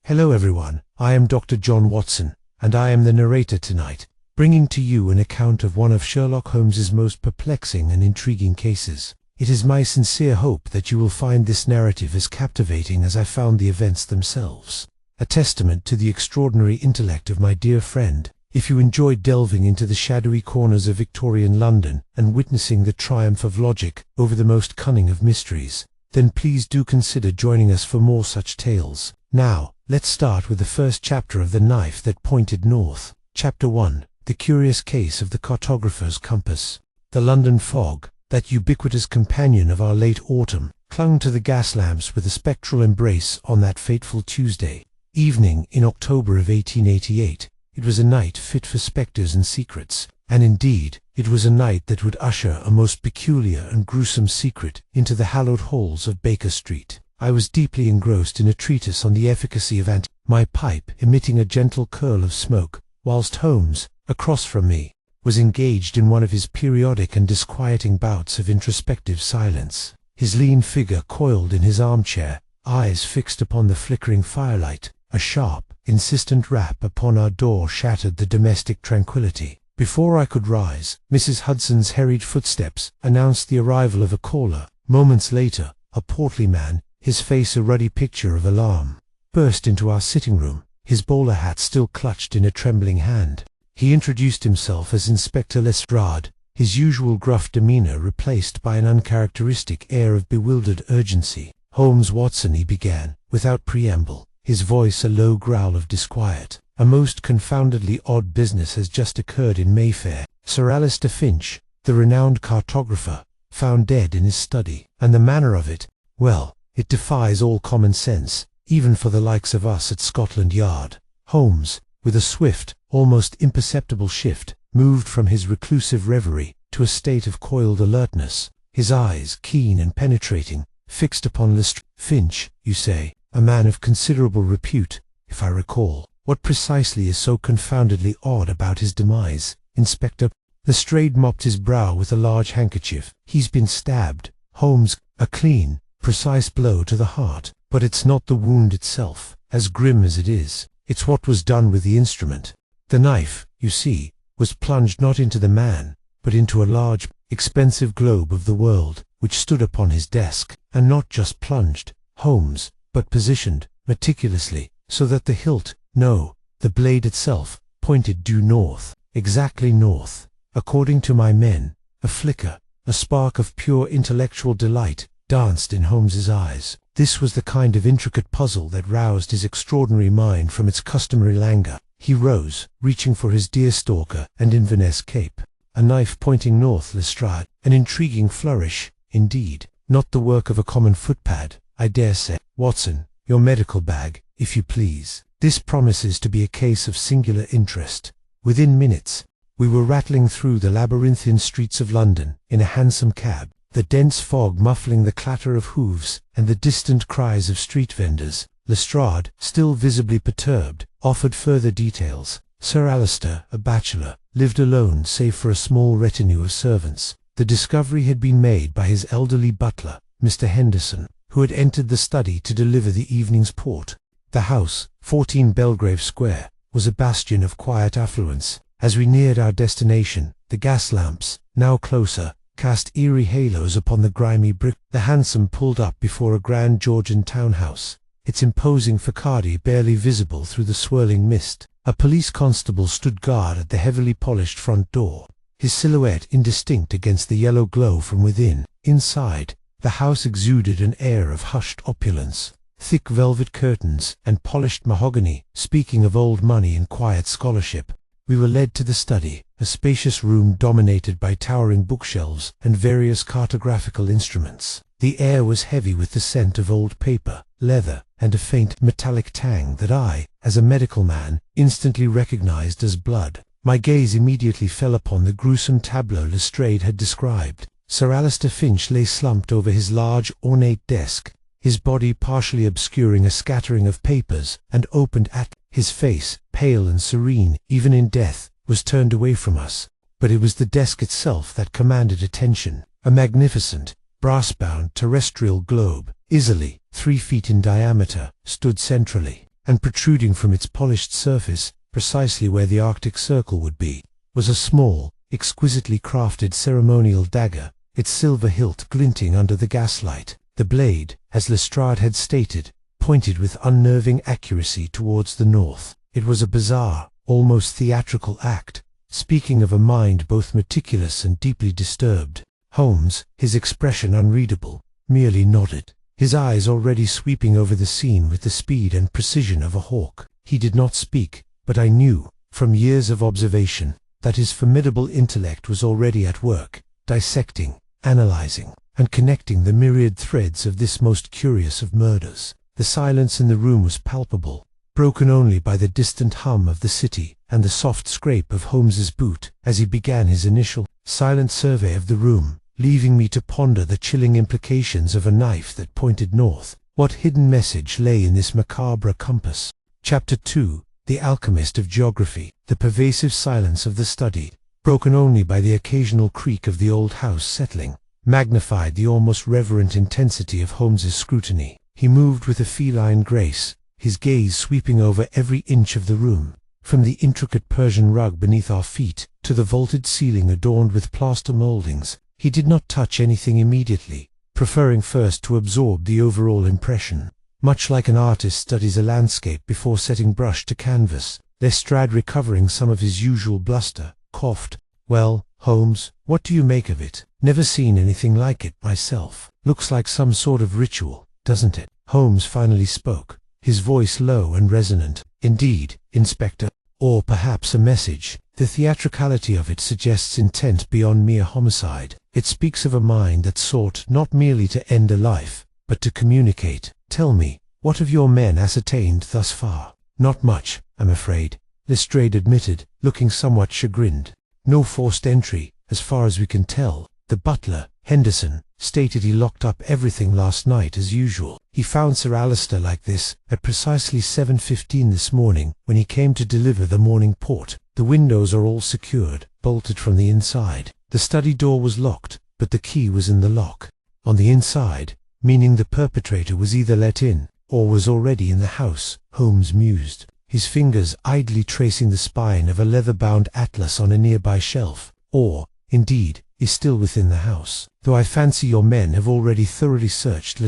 Hello everyone, I am Dr. John Watson, and I am the narrator tonight, bringing to you an account of one of Sherlock Holmes's most perplexing and intriguing cases. It is my sincere hope that you will find this narrative as captivating as I found the events themselves. A testament to the extraordinary intellect of my dear friend. If you enjoyed delving into the shadowy corners of Victorian London and witnessing the triumph of logic over the most cunning of mysteries, then please do consider joining us for more such tales. Now, let's start with the first chapter of The Knife That Pointed North. Chapter 1. The Curious Case of the Cartographer's Compass. The London fog, that ubiquitous companion of our late autumn, clung to the gas lamps with a spectral embrace on that fateful Tuesday evening in October of 1888. It was a night fit for spectres and secrets, and indeed, it was a night that would usher a most peculiar and gruesome secret into the hallowed halls of Baker Street. I was deeply engrossed in a treatise on the efficacy of my pipe emitting a gentle curl of smoke, whilst Holmes, across from me, was engaged in one of his periodic and disquieting bouts of introspective silence. His lean figure coiled in his armchair, eyes fixed upon the flickering firelight. A sharp, insistent rap upon our door shattered the domestic tranquillity. Before I could rise, Mrs. Hudson's hurried footsteps announced the arrival of a caller. Moments later, a portly man, his face a ruddy picture of alarm, burst into our sitting room, his bowler hat still clutched in a trembling hand. He introduced himself as Inspector Lestrade, his usual gruff demeanor replaced by an uncharacteristic air of bewildered urgency. "Holmes, Watson," he began, without preamble, his voice a low growl of disquiet. "A most confoundedly odd business has just occurred in Mayfair. Sir Alister Finch, the renowned cartographer, found dead in his study, and the manner of it, well, it defies all common sense, even for the likes of us at Scotland Yard." Holmes, with a swift, almost imperceptible shift, moved from his reclusive reverie to a state of coiled alertness, his eyes, keen and penetrating, fixed upon Lestrade. "Finch, you say? A man of considerable repute, if I recall. What precisely is so confoundedly odd about his demise, Inspector?" Lestrade mopped his brow with a large handkerchief. "He's been stabbed, Holmes, a clean, precise blow to the heart. But it's not the wound itself, as grim as it is. It's what was done with the instrument. The knife, you see, was plunged not into the man, but into a large, expensive globe of the world, which stood upon his desk, and not just plunged, Holmes, but positioned, meticulously, so that the hilt, no, the blade itself, pointed due north, exactly north. According to my men, a flicker, a spark of pure intellectual delight, danced in Holmes's eyes. This was the kind of intricate puzzle that roused his extraordinary mind from its customary languor. He rose, reaching for his deerstalker and Inverness cape. A knife pointing north, Lestrade. An intriguing flourish, indeed. Not the work of a common footpad, I dare say. Watson, your medical bag, if you please. This promises to be a case of singular interest." Within minutes, we were rattling through the labyrinthine streets of London in a hansom cab, the dense fog muffling the clatter of hoofs and the distant cries of street vendors. Lestrade, still visibly perturbed, offered further details. Sir Alister, a bachelor, lived alone save for a small retinue of servants. The discovery had been made by his elderly butler, Mr. Henderson, who had entered the study to deliver the evening's port. The house, 14 Belgrave Square, was a bastion of quiet affluence. As we neared our destination, the gas lamps, now closer, cast eerie halos upon the grimy brick. The hansom pulled up before a grand Georgian townhouse, its imposing facade barely visible through the swirling mist. A police constable stood guard at the heavily polished front door, his silhouette indistinct against the yellow glow from within. Inside, the house exuded an air of hushed opulence. Thick velvet curtains and polished mahogany, speaking of old money and quiet scholarship. We were led to the study, a spacious room dominated by towering bookshelves and various cartographical instruments. The air was heavy with the scent of old paper, leather, and a faint metallic tang that I, as a medical man, instantly recognized as blood. My gaze immediately fell upon the gruesome tableau Lestrade had described. Sir Alister Finch lay slumped over his large, ornate desk, his body partially obscuring a scattering of papers, and opened at his face, pale and serene, even in death, was turned away from us. But it was the desk itself that commanded attention. A magnificent, brass-bound terrestrial globe, easily 3 feet in diameter, stood centrally. and protruding from its polished surface, precisely where the Arctic Circle would be, was a small, exquisitely crafted ceremonial dagger, its silver hilt glinting under the gaslight. The blade, as Lestrade had stated, pointed with unnerving accuracy towards the north. It was a bizarre, almost theatrical act, speaking of a mind both meticulous and deeply disturbed. Holmes, his expression unreadable, merely nodded, his eyes already sweeping over the scene with the speed and precision of a hawk. He did not speak, but I knew, from years of observation, that his formidable intellect was already at work, dissecting, analyzing, and connecting the myriad threads of this most curious of murders. The silence in the room was palpable, broken only by the distant hum of the city and the soft scrape of Holmes's boot as he began his initial, silent survey of the room, leaving me to ponder the chilling implications of a knife that pointed north. What hidden message lay in this macabre compass? Chapter 2. The Alchemist of Geography. The pervasive silence of the study, broken only by the occasional creak of the old house settling, magnified the almost reverent intensity of Holmes's scrutiny. He moved with a feline grace, his gaze sweeping over every inch of the room, from the intricate Persian rug beneath our feet to the vaulted ceiling adorned with plaster moldings. He did not touch anything immediately, preferring first to absorb the overall impression. Much like an artist studies a landscape before setting brush to canvas, Lestrade, recovering some of his usual bluster, coughed. "Well, Holmes, what do you make of it?" "Never seen anything like it myself. Looks like some sort of ritual, doesn't it?" Holmes finally spoke, his voice low and resonant. "Indeed, Inspector. Or perhaps a message. The theatricality of it suggests intent beyond mere homicide. It speaks of a mind that sought not merely to end a life, but to communicate. Tell me, what have your men ascertained thus far?" "Not much, I'm afraid," Lestrade admitted, looking somewhat chagrined. "No forced entry, as far as we can tell. The butler, Henderson, stated he locked up everything last night as usual. He found Sir Alister like this at precisely 7:15 this morning when he came to deliver the morning port. The windows are all secured, bolted from the inside. The study door was locked, but the key was in the lock. On the inside, meaning the perpetrator was either let in, or was already in the house," Holmes mused, his fingers idly tracing the spine of a leather-bound atlas on a nearby shelf, "or, indeed, is still within the house. Though I fancy your men have already thoroughly searched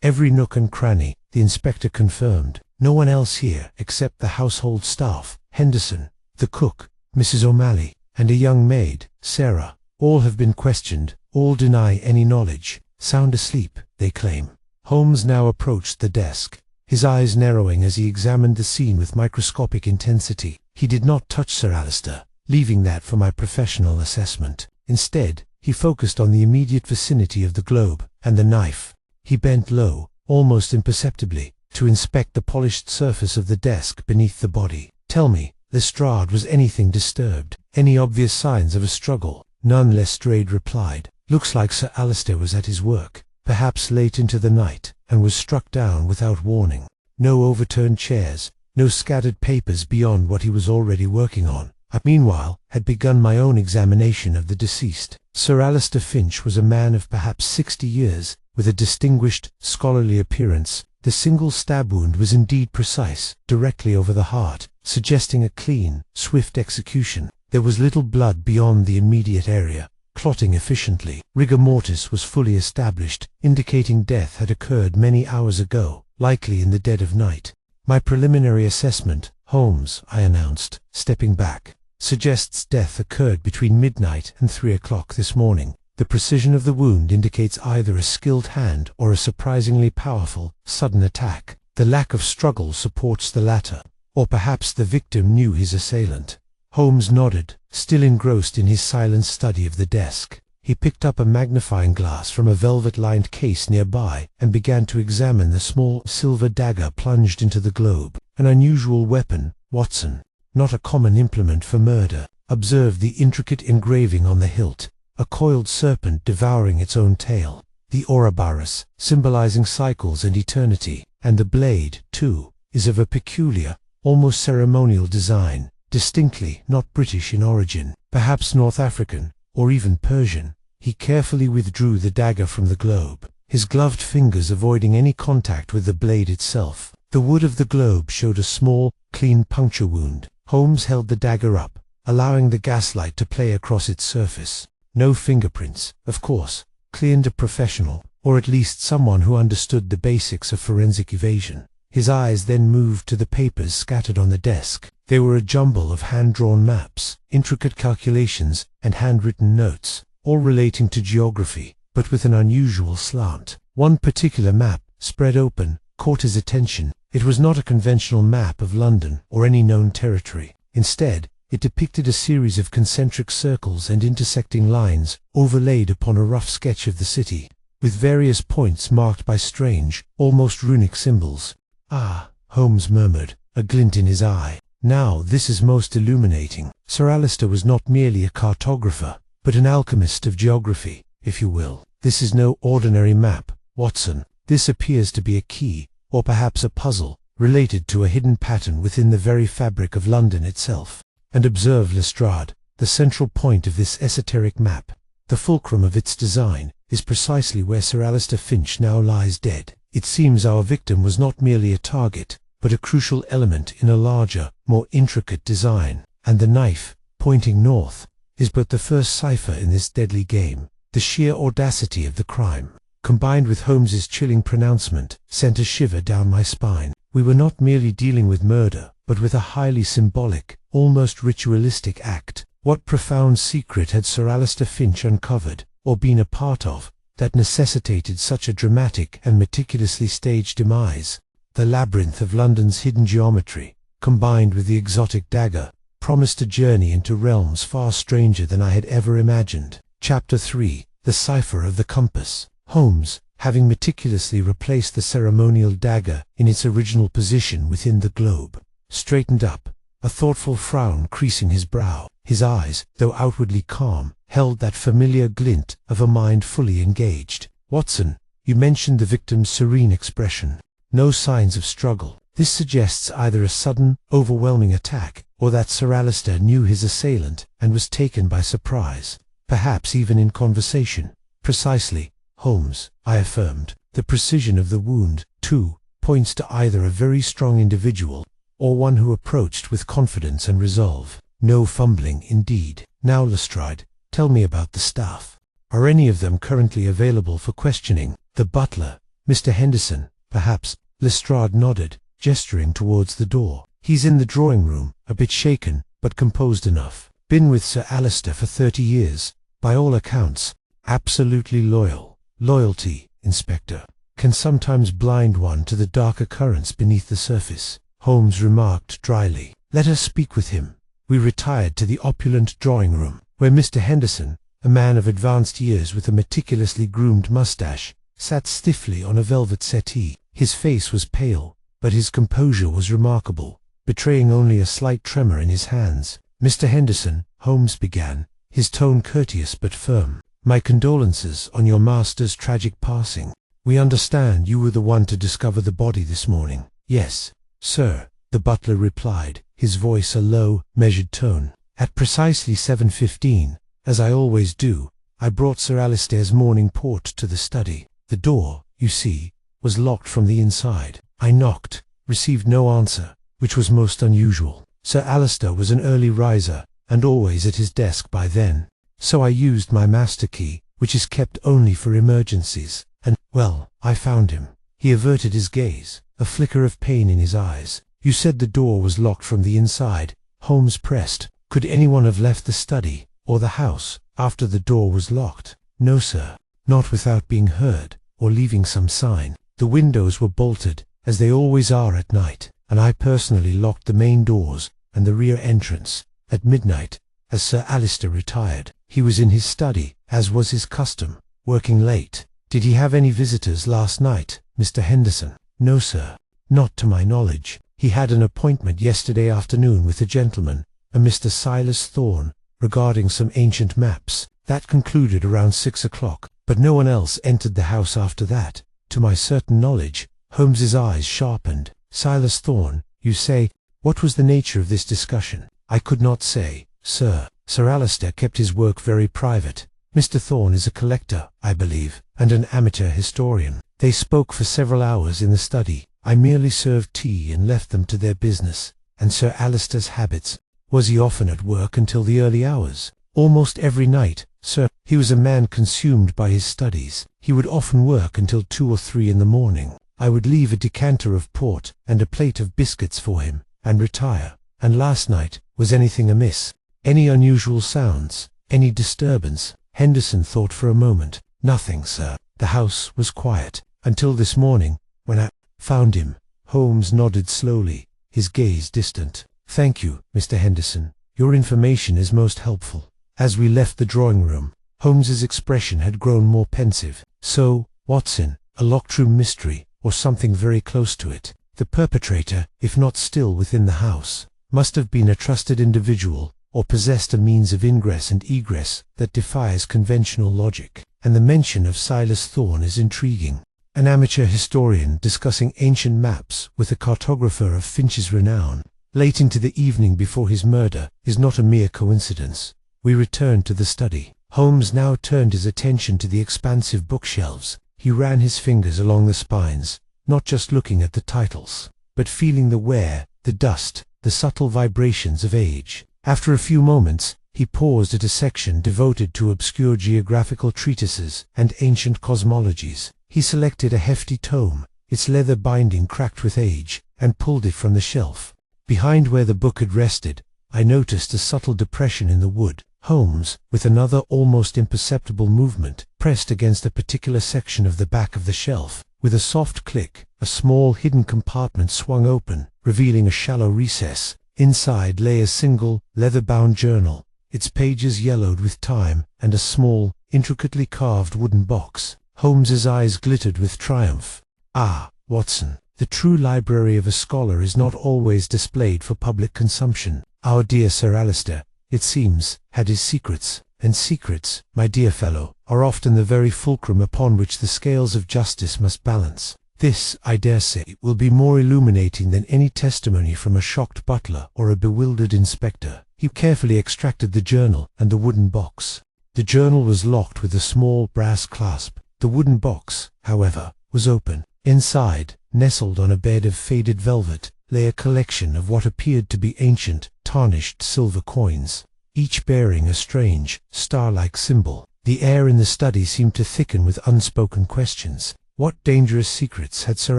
every nook and cranny," the inspector confirmed. "No one else here except the household staff, Henderson, the cook, Mrs. O'Malley, and a young maid, Sarah. All have been questioned, all deny any knowledge. Sound asleep, they claim." Holmes now approached the desk, his eyes narrowing as he examined the scene with microscopic intensity. He did not touch Sir Alister, leaving that for my professional assessment. Instead, he focused on the immediate vicinity of the globe and the knife. He bent low, almost imperceptibly, to inspect the polished surface of the desk beneath the body. "Tell me, Lestrade, was anything disturbed? Any obvious signs of a struggle?" "None," Lestrade replied. "Looks like Sir Alister was at his work, perhaps late into the night, and was struck down without warning. No overturned chairs, no scattered papers beyond what he was already working on." I, meanwhile, had begun my own examination of the deceased. Sir Alister Finch was a man of perhaps 60 years, with a distinguished, scholarly appearance. The single stab wound was indeed precise, directly over the heart, suggesting a clean, swift execution. There was little blood beyond the immediate area, clotting efficiently. Rigor mortis was fully established, indicating death had occurred many hours ago, likely in the dead of night. "My preliminary assessment, Holmes," I announced, stepping back, "suggests death occurred between midnight and 3 o'clock this morning. The precision of the wound indicates either a skilled hand or a surprisingly powerful, sudden attack. The lack of struggle supports the latter. Or perhaps the victim knew his assailant." Holmes nodded, still engrossed in his silent study of the desk. He picked up a magnifying glass from a velvet-lined case nearby and began to examine the small silver dagger plunged into the globe. "An unusual weapon, Watson. Not a common implement for murder. Observe the intricate engraving on the hilt, a coiled serpent devouring its own tail, the Ouroboros, symbolizing cycles and eternity, and the blade, too, is of a peculiar, almost ceremonial design, distinctly not British in origin, perhaps North African, or even Persian." He carefully withdrew the dagger from the globe, his gloved fingers avoiding any contact with the blade itself. The wood of the globe showed a small, clean puncture wound. Holmes held the dagger up, allowing the gaslight to play across its surface. No fingerprints, of course. Cleaned a professional, or at least someone who understood the basics of forensic evasion. His eyes then moved to the papers scattered on the desk. They were a jumble of hand-drawn maps, intricate calculations, and handwritten notes, all relating to geography, but with an unusual slant. One particular map, spread open, caught his attention. It was not a conventional map of London or any known territory. Instead, it depicted a series of concentric circles and intersecting lines overlaid upon a rough sketch of the city, with various points marked by strange, almost runic symbols. "Ah," Holmes murmured, a glint in his eye. "Now this is most illuminating. Sir Alister was not merely a cartographer, but an alchemist of geography, if you will. This is no ordinary map, Watson. This appears to be a key, or perhaps a puzzle, related to a hidden pattern within the very fabric of London itself. And observe, Lestrade, the central point of this esoteric map, the fulcrum of its design, is precisely where Sir Alister Finch now lies dead. It seems our victim was not merely a target, but a crucial element in a larger, more intricate design. And the knife, pointing north, is but the first cipher in this deadly game. The sheer audacity of the crime, combined with Holmes's chilling pronouncement, sent a shiver down my spine. We were not merely dealing with murder, but with a highly symbolic, almost ritualistic act. What profound secret had Sir Alister Finch uncovered, or been a part of, that necessitated such a dramatic and meticulously staged demise? The labyrinth of London's hidden geometry, combined with the exotic dagger, promised a journey into realms far stranger than I had ever imagined. Chapter 3. The Cipher of the Compass. Holmes, having meticulously replaced the ceremonial dagger in its original position within the globe, straightened up, a thoughtful frown creasing his brow. His eyes, though outwardly calm, held that familiar glint of a mind fully engaged. "Watson, you mentioned the victim's serene expression. No signs of struggle. This suggests either a sudden, overwhelming attack, or that Sir Alister knew his assailant and was taken by surprise, perhaps even in conversation." "Precisely, Holmes," I affirmed. "The precision of the wound, too, points to either a very strong individual, or one who approached with confidence and resolve. No fumbling, indeed. Now, Lestrade, tell me about the staff. Are any of them currently available for questioning? The butler, Mr. Henderson, perhaps?" Lestrade nodded, gesturing towards the door. "He's in the drawing-room, a bit shaken, but composed enough. Been with Sir Alister for 30 years, by all accounts. Absolutely loyal. Loyalty, Inspector, can sometimes blind one to the darker currents beneath the surface," Holmes remarked dryly. "Let us speak with him." We retired to the opulent drawing-room, where Mr. Henderson, a man of advanced years with a meticulously groomed mustache, sat stiffly on a velvet settee. His face was pale, but his composure was remarkable, betraying only a slight tremor in his hands. "Mr. Henderson," Holmes began, his tone courteous but firm, "my condolences on your master's tragic passing. We understand you were the one to discover the body this morning." "Yes, sir," the butler replied, his voice a low, measured tone. "At precisely 7:15, as I always do, I brought Sir Alister's morning port to the study. The door, you see, was locked from the inside. I knocked, received no answer, which was most unusual. Sir Alister was an early riser, and always at his desk by then. So I used my master key, which is kept only for emergencies, and, well, I found him." He averted his gaze, a flicker of pain in his eyes. "You said the door was locked from the inside," Holmes pressed. "Could anyone have left the study, or the house, after the door was locked?" "No, sir. Not without being heard, or leaving some sign. The windows were bolted, as they always are at night, and I personally locked the main doors and the rear entrance, at midnight, as Sir Alister retired. He was in his study, as was his custom, working late." "Did he have any visitors last night, Mr. Henderson?" "No, sir. Not to my knowledge. He had an appointment yesterday afternoon with a gentleman, a Mr. Silas Thorne, regarding some ancient maps. That concluded around 6 o'clock, but no one else entered the house after that, to my certain knowledge." Holmes's eyes sharpened. "Silas Thorne, you say? What was the nature of this discussion?" "I could not say, sir. Sir Alister kept his work very private. Mr. Thorne is a collector, I believe, and an amateur historian. They spoke for several hours in the study. I merely served tea and left them to their business. And Sir Alister's habits? Was he often at work until the early hours? Almost every night, sir. He was a man consumed by his studies. He would often work until 2 or 3 in the morning. I would leave a decanter of port and a plate of biscuits for him, and retire. And last night, was anything amiss? Any unusual sounds? Any disturbance? Henderson thought for a moment. Nothing, sir. The house was quiet, until this morning, when I found him. Holmes nodded slowly, his gaze distant. Thank you, Mr. Henderson. Your information is most helpful. As we left the drawing room, Holmes's expression had grown more pensive. So, Watson, a locked room mystery, or something very close to it. The perpetrator, if not still within the house, must have been a trusted individual, or possessed a means of ingress and egress that defies conventional logic. And the mention of Silas Thorne is intriguing. An amateur historian discussing ancient maps with a cartographer of Finch's renown, late into the evening before his murder, is not a mere coincidence. We returned to the study. Holmes now turned his attention to the expansive bookshelves. He ran his fingers along the spines, not just looking at the titles, but feeling the wear, the dust, the subtle vibrations of age. After a few moments, he paused at a section devoted to obscure geographical treatises and ancient cosmologies. He selected a hefty tome, its leather binding cracked with age, and pulled it from the shelf. Behind where the book had rested, I noticed a subtle depression in the wood. Holmes, with another almost imperceptible movement, pressed against a particular section of the back of the shelf. With a soft click, a small hidden compartment swung open, revealing a shallow recess. Inside lay a single, leather-bound journal, its pages yellowed with time, and a small, intricately carved wooden box. Holmes's eyes glittered with triumph. Ah, Watson, the true library of a scholar is not always displayed for public consumption. Our dear Sir Alister, it seems, had his secrets, and secrets, my dear fellow, are often the very fulcrum upon which the scales of justice must balance. This, I dare say, will be more illuminating than any testimony from a shocked butler or a bewildered inspector. He carefully extracted the journal and the wooden box. The journal was locked with a small brass clasp. The wooden box, however, was open. Inside, nestled on a bed of faded velvet, lay a collection of what appeared to be ancient, tarnished silver coins, each bearing a strange, star-like symbol. The air in the study seemed to thicken with unspoken questions. What dangerous secrets had Sir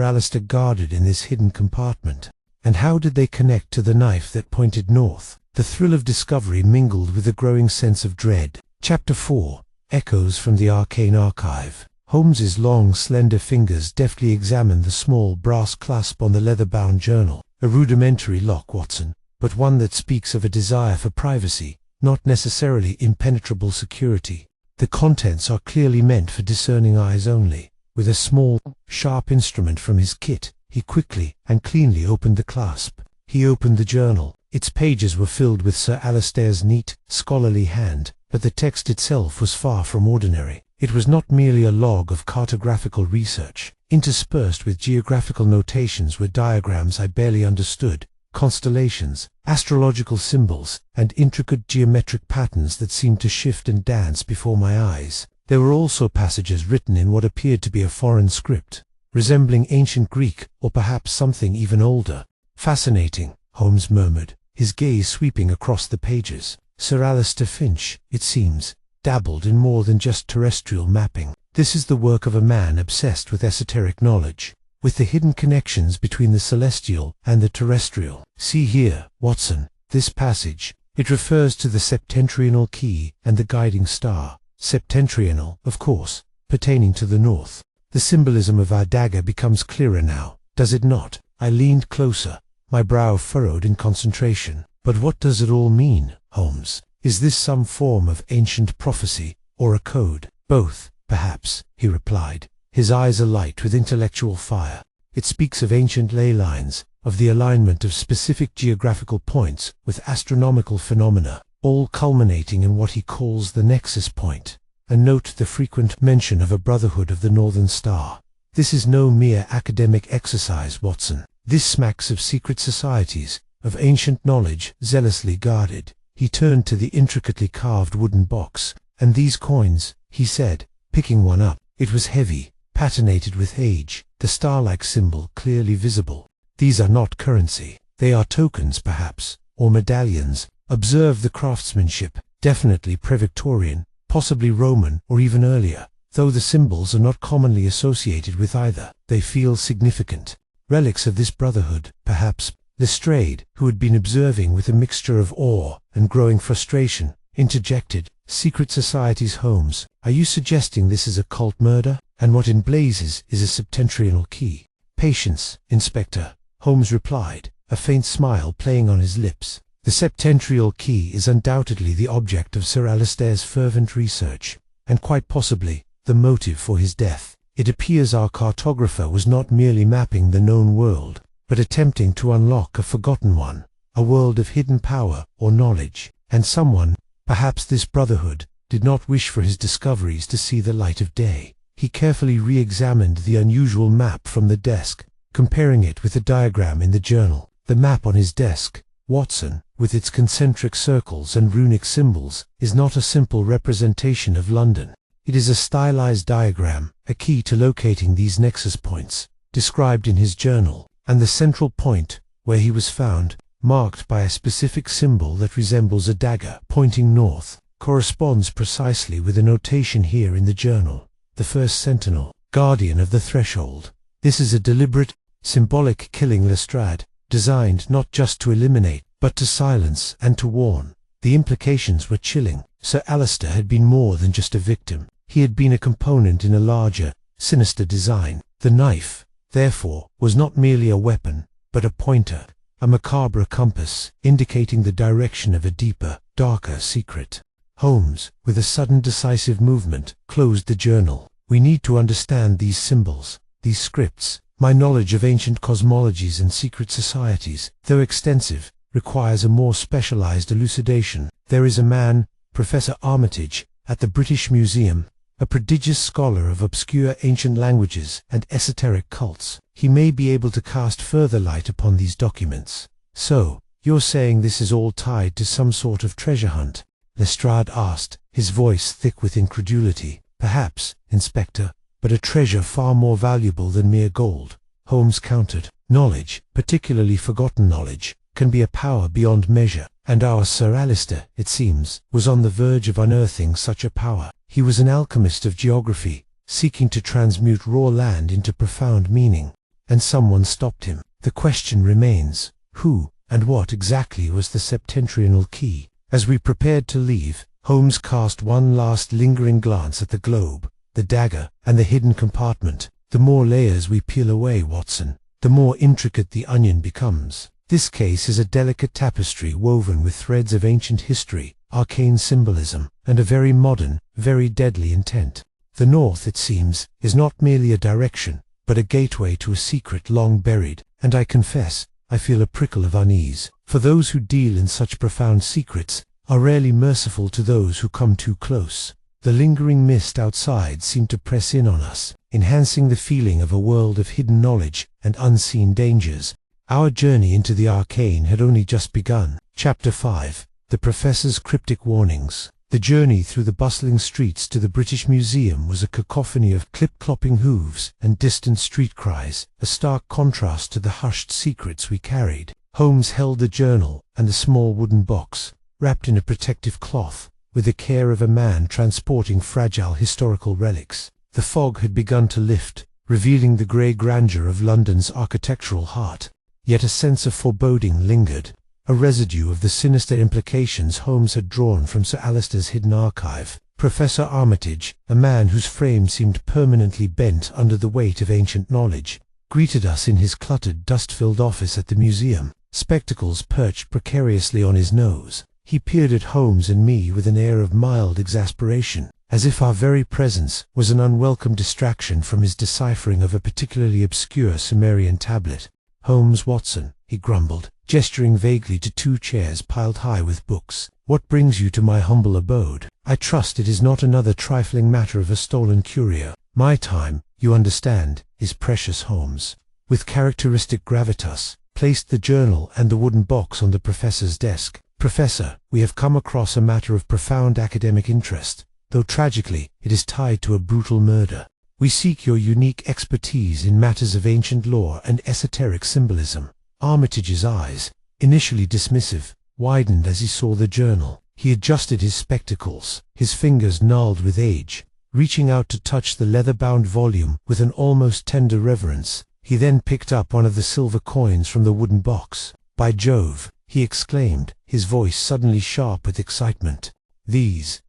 Alister guarded in this hidden compartment? And how did they connect to the knife that pointed north? The thrill of discovery mingled with a growing sense of dread. Chapter 4. Echoes from the Arcane Archive. Holmes's long, slender fingers deftly examined the small brass clasp on the leather-bound journal. A rudimentary lock, Watson, but one that speaks of a desire for privacy, not necessarily impenetrable security. The contents are clearly meant for discerning eyes only. With a small, sharp instrument from his kit, he quickly and cleanly opened the clasp. He opened the journal. Its pages were filled with Sir Alister's neat, scholarly hand, but the text itself was far from ordinary. It was not merely a log of cartographical research. Interspersed with geographical notations were diagrams I barely understood, constellations, astrological symbols, and intricate geometric patterns that seemed to shift and dance before my eyes. There were also passages written in what appeared to be a foreign script, resembling ancient Greek, or perhaps something even older. Fascinating, Holmes murmured, his gaze sweeping across the pages. Sir Alister Finch, it seems, dabbled in more than just terrestrial mapping. This is the work of a man obsessed with esoteric knowledge, with the hidden connections between the celestial and the terrestrial. See here, Watson, this passage. It refers to the septentrional key and the guiding star. Septentrional, of course, pertaining to the north. The symbolism of our dagger becomes clearer now, does it not? I leaned closer, my brow furrowed in concentration. But what does it all mean, Holmes? Is this some form of ancient prophecy, or a code? Both, perhaps, he replied, his eyes alight with intellectual fire. It speaks of ancient ley lines, of the alignment of specific geographical points with astronomical phenomena, all culminating in what he calls the nexus point. And note the frequent mention of a brotherhood of the Northern Star. This is no mere academic exercise, Watson. This smacks of secret societies, of ancient knowledge zealously guarded. He turned to the intricately carved wooden box. And these coins, he said, picking one up. It was heavy, patinated with age, the star-like symbol clearly visible. These are not currency. They are tokens, perhaps, or medallions. Observe the craftsmanship, definitely pre-Victorian, possibly Roman or even earlier. Though the symbols are not commonly associated with either, they feel significant. Relics of this brotherhood, perhaps. Lestrade, who had been observing with a mixture of awe and growing frustration, interjected, "Secret societies, Holmes. Are you suggesting this is a cult murder? And what in blazes is a septentrional key?" "Patience, Inspector," Holmes replied, a faint smile playing on his lips. "The septentrial key is undoubtedly the object of Sir Alistair's fervent research, and quite possibly the motive for his death. It appears our cartographer was not merely mapping the known world, but attempting to unlock a forgotten one, a world of hidden power or knowledge, and someone, perhaps this brotherhood, did not wish for his discoveries to see the light of day." He carefully re-examined the unusual map from the desk, comparing it with the diagram in the journal. The map on his desk, Watson, with its concentric circles and runic symbols, is not a simple representation of London. It is a stylized diagram, a key to locating these nexus points, described in his journal, and the central point, where he was found, marked by a specific symbol that resembles a dagger pointing north, corresponds precisely with a notation here in the journal. The first sentinel, guardian of the threshold. This is a deliberate, symbolic killing, Lestrade, designed not just to eliminate, but to silence and to warn. The implications were chilling. Sir Alistair had been more than just a victim. He had been a component in a larger, sinister design. The knife, therefore, was not merely a weapon, but a pointer, a macabre compass, indicating the direction of a deeper, darker secret. Holmes, with a sudden decisive movement, closed the journal. "We need to understand these symbols, these scripts. My knowledge of ancient cosmologies and secret societies, though extensive, requires a more specialized elucidation. There is a man, Professor Armitage, at the British Museum, a prodigious scholar of obscure ancient languages and esoteric cults. He may be able to cast further light upon these documents." "So, you're saying this is all tied to some sort of treasure hunt?" Lestrade asked, his voice thick with incredulity. "Perhaps, Inspector, but a treasure far more valuable than mere gold," Holmes countered. "Knowledge, particularly forgotten knowledge, can be a power beyond measure, and our Sir Alistair, it seems, was on the verge of unearthing such a power. He was an alchemist of geography, seeking to transmute raw land into profound meaning, and someone stopped him. The question remains, who and what exactly was the septentrional key?" As we prepared to leave, Holmes cast one last lingering glance at the globe, the dagger, and the hidden compartment. "The more layers we peel away, Watson, the more intricate the onion becomes. This case is a delicate tapestry woven with threads of ancient history, arcane symbolism, and a very modern, very deadly intent. The North, it seems, is not merely a direction, but a gateway to a secret long buried, and I confess, I feel a prickle of unease, for those who deal in such profound secrets are rarely merciful to those who come too close." The lingering mist outside seemed to press in on us, enhancing the feeling of a world of hidden knowledge and unseen dangers. Our journey into the arcane had only just begun. Chapter 5. The Professor's Cryptic Warnings. The journey through the bustling streets to the British Museum was a cacophony of clip-clopping hooves and distant street cries, a stark contrast to the hushed secrets we carried. Holmes held the journal and the small wooden box, wrapped in a protective cloth, with the care of a man transporting fragile historical relics. The fog had begun to lift, revealing the grey grandeur of London's architectural heart. Yet a sense of foreboding lingered, a residue of the sinister implications Holmes had drawn from Sir Alistair's hidden archive. Professor Armitage, a man whose frame seemed permanently bent under the weight of ancient knowledge, greeted us in his cluttered, dust-filled office at the museum, spectacles perched precariously on his nose. He peered at Holmes and me with an air of mild exasperation, as if our very presence was an unwelcome distraction from his deciphering of a particularly obscure Sumerian tablet. "Holmes, Watson," he grumbled, gesturing vaguely to two chairs piled high with books. "What brings you to my humble abode? I trust it is not another trifling matter of a stolen curio. My time, you understand, is precious." Holmes, with characteristic gravitas, placed the journal and the wooden box on the professor's desk. "Professor, we have come across a matter of profound academic interest, though tragically it is tied to a brutal murder." We seek your unique expertise in matters of ancient lore and esoteric symbolism." Armitage's eyes, initially dismissive, widened as he saw the journal. He adjusted his spectacles, his fingers gnarled with age, reaching out to touch the leather-bound volume with an almost tender reverence. He then picked up one of the silver coins from the wooden box. "By Jove!" he exclaimed, his voice suddenly sharp with excitement. These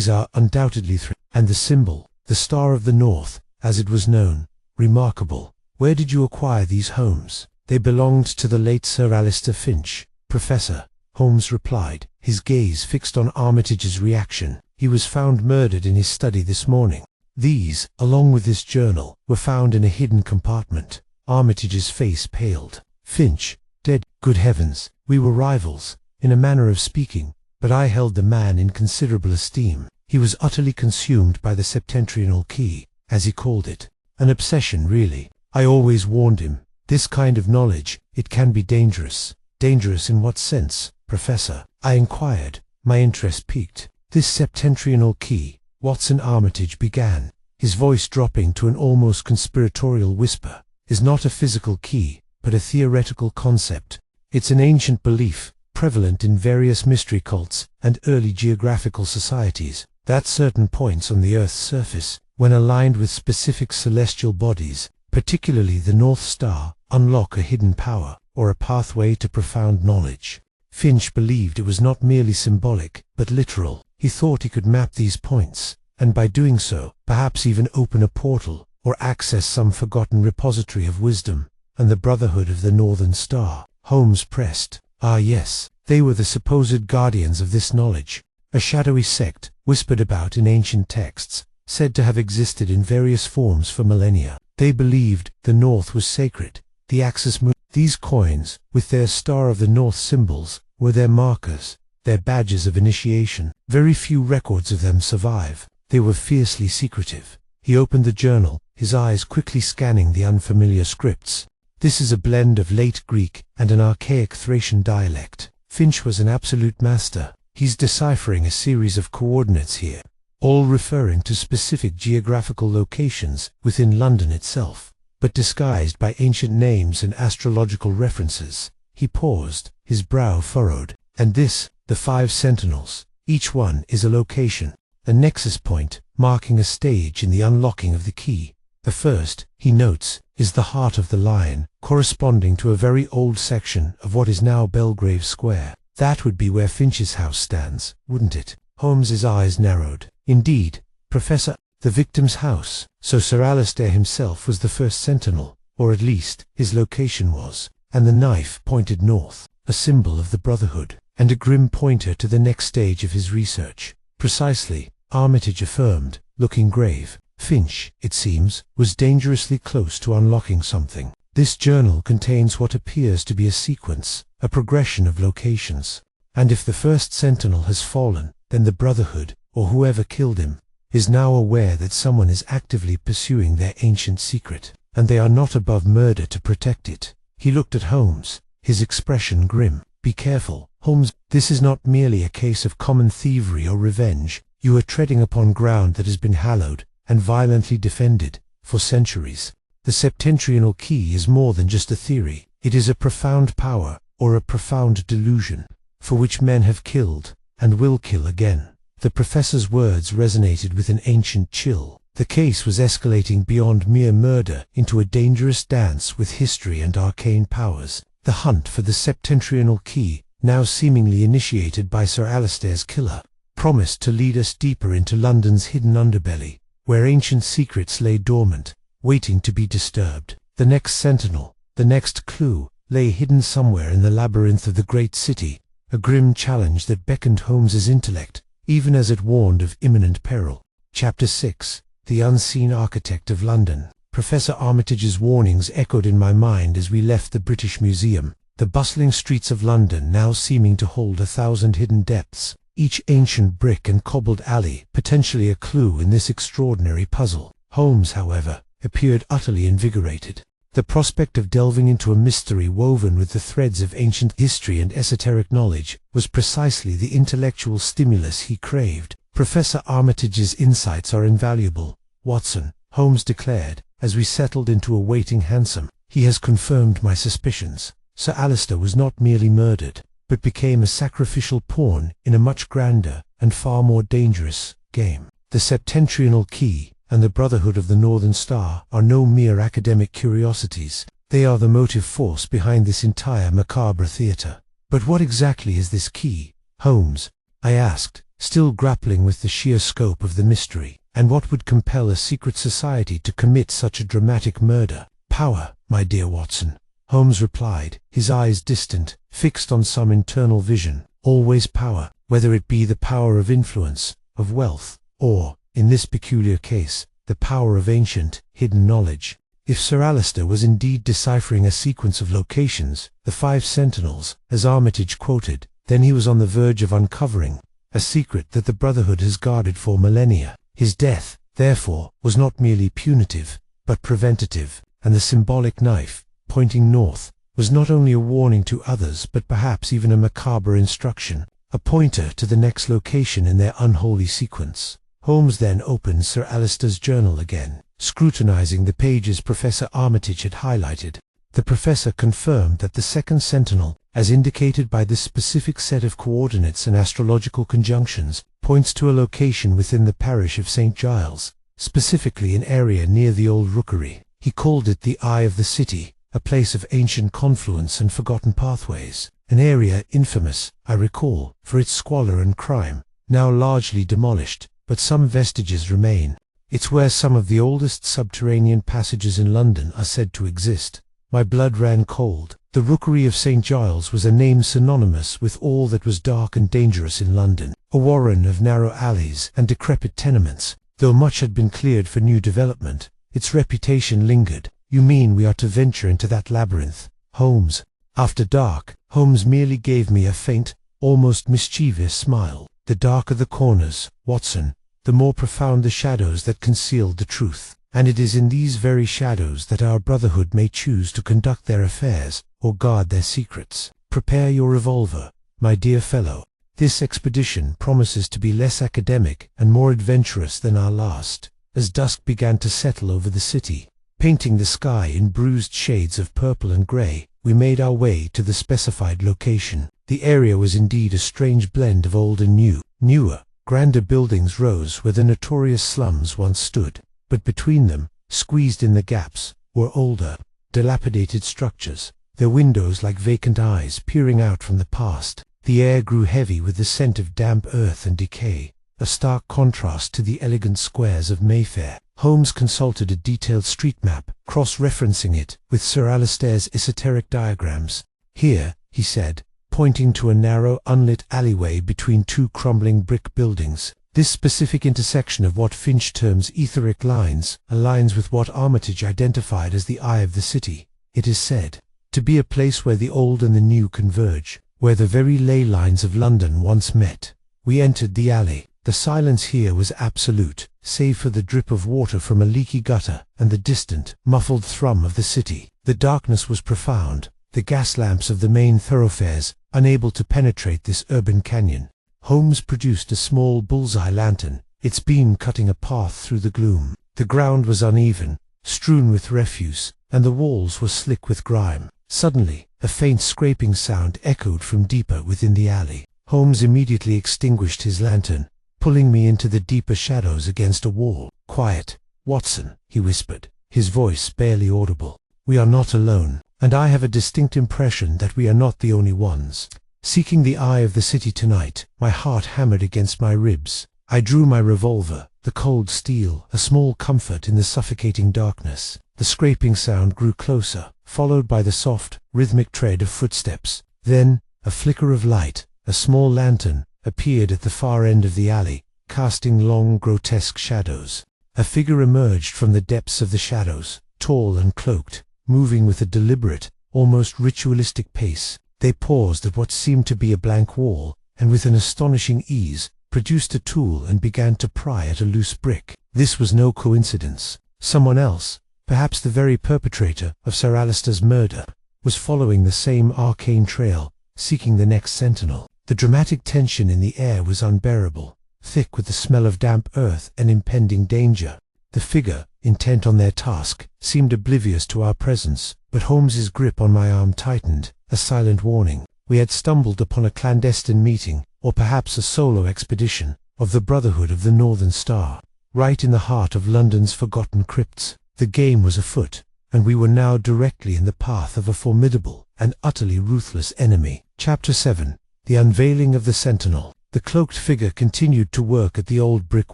are undoubtedly and the symbol, the Star of the North, as it was known. Remarkable. Where did you acquire these, Holmes?" "They belonged to the late Sir Alistair Finch, Professor," Holmes replied, his gaze fixed on Armitage's reaction. "He was found murdered in his study this morning. These, along with this journal, were found in a hidden compartment." Armitage's face paled. "Finch, dead? Good heavens, we were rivals, in a manner of speaking, but I held the man in considerable esteem. He was utterly consumed by the septentrional key, as he called it. An obsession, really. I always warned him. This kind of knowledge, it can be dangerous." "Dangerous in what sense, Professor?" I inquired, my interest piqued. "This septentrional key," Watson Armitage began, his voice dropping to an almost conspiratorial whisper, "is not a physical key, but a theoretical concept. It's an ancient belief, prevalent in various mystery cults and early geographical societies, that certain points on the Earth's surface, when aligned with specific celestial bodies, particularly the North Star, unlock a hidden power, or a pathway to profound knowledge." Finch believed it was not merely symbolic, but literal. He thought he could map these points, and by doing so, perhaps even open a portal, or access some forgotten repository of wisdom, and the Brotherhood of the Northern Star. Holmes pressed. "Ah yes, they were the supposed guardians of this knowledge. A shadowy sect, whispered about in ancient texts, said to have existed in various forms for millennia. They believed the North was sacred, the axis moon. These coins, with their Star of the North symbols, were their markers, their badges of initiation. Very few records of them survive. They were fiercely secretive." He opened the journal, his eyes quickly scanning the unfamiliar scripts. "This is a blend of late Greek and an archaic Thracian dialect. Finch was an absolute master. He's deciphering a series of coordinates here, all referring to specific geographical locations within London itself, but disguised by ancient names and astrological references." He paused, his brow furrowed. "And this, the 5 sentinels, each one is a location, a nexus point, marking a stage in the unlocking of the key. The first, he notes, is the Heart of the Lion, corresponding to a very old section of what is now Belgrave Square. That would be where Finch's house stands, wouldn't it?" Holmes's eyes narrowed. "Indeed, Professor, the victim's house. So Sir Alistair himself was the first sentinel, or at least, his location was, and the knife pointed north, a symbol of the Brotherhood, and a grim pointer to the next stage of his research." "Precisely," Armitage affirmed, looking grave. "Finch, it seems, was dangerously close to unlocking something. This journal contains what appears to be a sequence, a progression of locations. And if the first sentinel has fallen, then the Brotherhood, or whoever killed him, is now aware that someone is actively pursuing their ancient secret, and they are not above murder to protect it." He looked at Holmes, his expression grim. "Be careful, Holmes. This is not merely a case of common thievery or revenge. You are treading upon ground that has been hallowed and violently defended for centuries. The septentrional key is more than just a theory. It is a profound power, or a profound delusion, for which men have killed, and will kill again." The professor's words resonated with an ancient chill. The case was escalating beyond mere murder into a dangerous dance with history and arcane powers. The hunt for the septentrional key, now seemingly initiated by Sir Alistair's killer, promised to lead us deeper into London's hidden underbelly, where ancient secrets lay dormant, waiting to be disturbed. The next sentinel, the next clue, lay hidden somewhere in the labyrinth of the great city, a grim challenge that beckoned Holmes's intellect, even as it warned of imminent peril. Chapter 6. The Unseen Architect of London. Professor Armitage's warnings echoed in my mind as we left the British Museum, the bustling streets of London now seeming to hold 1,000 hidden depths, each ancient brick and cobbled alley potentially a clue in this extraordinary puzzle. Holmes, however, appeared utterly invigorated. The prospect of delving into a mystery woven with the threads of ancient history and esoteric knowledge was precisely the intellectual stimulus he craved. "Professor Armitage's insights are invaluable, Watson," Holmes declared, as we settled into a waiting hansom. "He has confirmed my suspicions. Sir Alister was not merely murdered, but became a sacrificial pawn in a much grander and far more dangerous game. The septentrional key and the Brotherhood of the Northern Star are no mere academic curiosities. They are the motive force behind this entire macabre theatre." "But what exactly is this key, Holmes?" I asked, still grappling with the sheer scope of the mystery. "And what would compel a secret society to commit such a dramatic murder?" "Power, my dear Watson," Holmes replied, his eyes distant, fixed on some internal vision. "Always power, whether it be the power of influence, of wealth, or, in this peculiar case, the power of ancient, hidden knowledge. If Sir Alister was indeed deciphering a sequence of locations, the 5 sentinels, as Armitage quoted, then he was on the verge of uncovering a secret that the Brotherhood has guarded for millennia. His death, therefore, was not merely punitive, but preventative, and the symbolic knife, pointing north, was not only a warning to others but perhaps even a macabre instruction, a pointer to the next location in their unholy sequence." Holmes then opened Sir Alister's journal again, scrutinizing the pages Professor Armitage had highlighted. The professor confirmed that the second sentinel, as indicated by this specific set of coordinates and astrological conjunctions, points to a location within the parish of St. Giles, specifically an area near the old rookery. He called it the Eye of the City, a place of ancient confluence and forgotten pathways, an area infamous, I recall, for its squalor and crime, now largely demolished, but some vestiges remain. It's where some of the oldest subterranean passages in London are said to exist. My blood ran cold. The Rookery of St. Giles was a name synonymous with all that was dark and dangerous in London, a warren of narrow alleys and decrepit tenements. Though much had been cleared for new development, its reputation lingered. "You mean we are to venture into that labyrinth, Holmes?" After dark, Holmes merely gave me a faint, almost mischievous smile. "The darker the corners, Watson, the more profound the shadows that concealed the truth. And it is in these very shadows that our Brotherhood may choose to conduct their affairs, or guard their secrets. Prepare your revolver, my dear fellow. This expedition promises to be less academic and more adventurous than our last." As dusk began to settle over the city, painting the sky in bruised shades of purple and grey, we made our way to the specified location. The area was indeed a strange blend of old and new. Newer, grander buildings rose where the notorious slums once stood, but between them, squeezed in the gaps, were older, dilapidated structures, their windows like vacant eyes peering out from the past. The air grew heavy with the scent of damp earth and decay, a stark contrast to the elegant squares of Mayfair. Holmes consulted a detailed street map, cross-referencing it with Sir Alister's esoteric diagrams. "Here," he said, pointing to a narrow, unlit alleyway between 2 crumbling brick buildings. "This specific intersection of what Finch terms etheric lines aligns with what Armitage identified as the Eye of the City. It is said to be a place where the old and the new converge, where the very ley lines of London once met." We entered the alley. The silence here was absolute, save for the drip of water from a leaky gutter and the distant, muffled thrum of the city. The darkness was profound, the gas lamps of the main thoroughfares unable to penetrate this urban canyon. Holmes produced a small bullseye lantern, its beam cutting a path through the gloom. The ground was uneven, strewn with refuse, and the walls were slick with grime. Suddenly, a faint scraping sound echoed from deeper within the alley. Holmes immediately extinguished his lantern, pulling me into the deeper shadows against a wall. "Quiet, Watson," he whispered, his voice barely audible. "We are not alone, and I have a distinct impression that we are not the only ones seeking the Eye of the City tonight." My heart hammered against my ribs. I drew my revolver, the cold steel, a small comfort in the suffocating darkness. The scraping sound grew closer, followed by the soft, rhythmic tread of footsteps. Then, a flicker of light, a small lantern, appeared at the far end of the alley, casting long, grotesque shadows. A figure emerged from the depths of the shadows, tall and cloaked, moving with a deliberate, almost ritualistic pace. They paused at what seemed to be a blank wall, and with an astonishing ease, produced a tool and began to pry at a loose brick. This was no coincidence. Someone else, perhaps the very perpetrator of Sir Alister's murder, was following the same arcane trail, seeking the next sentinel. The dramatic tension in the air was unbearable, thick with the smell of damp earth and impending danger. The figure, intent on their task, seemed oblivious to our presence, but Holmes's grip on my arm tightened, a silent warning. We had stumbled upon a clandestine meeting, or perhaps a solo expedition, of the Brotherhood of the Northern Star, right in the heart of London's forgotten crypts. The game was afoot, and we were now directly in the path of a formidable and utterly ruthless enemy. Chapter 7. The Unveiling of the Sentinel. The cloaked figure continued to work at the old brick